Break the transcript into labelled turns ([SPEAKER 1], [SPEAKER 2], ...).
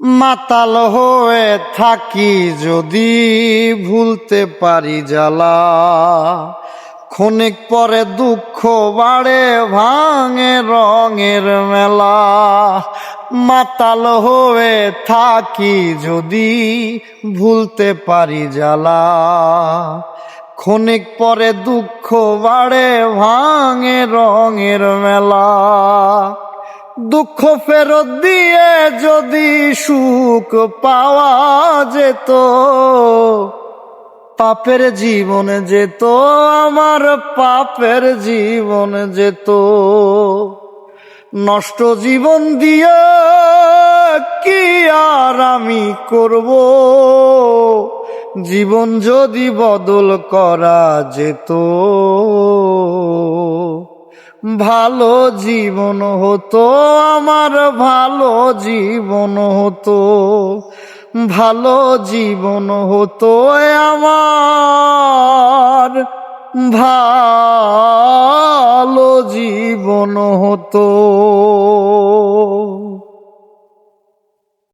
[SPEAKER 1] মাতাল হয়ে থাকি যদি ভুলতে পারি জ্বালা, ক্ষণিক পরে দুঃখ বাড়ে ভাঙে রঙের মেলা। মাতাল হয়ে থাকি যদি ভুলতে পারি জ্বালা, ক্ষণিক পরে দুঃখ বাড়ে ভাঙে রঙের মেলা। দুঃখ ফেরত দিয়ে যদি সুখ পাওয়া যেত, পাপের জীবন যেত আমার, পাপের জীবন যেত। নষ্ট জীবন দিয়ে কি আর আমি করব, জীবন যদি বদল করা যেত, ভালো জীবন হতো আমার, ভালো জীবন হতো, ভালো জীবন হতো আমার, ভালো জীবন হতো।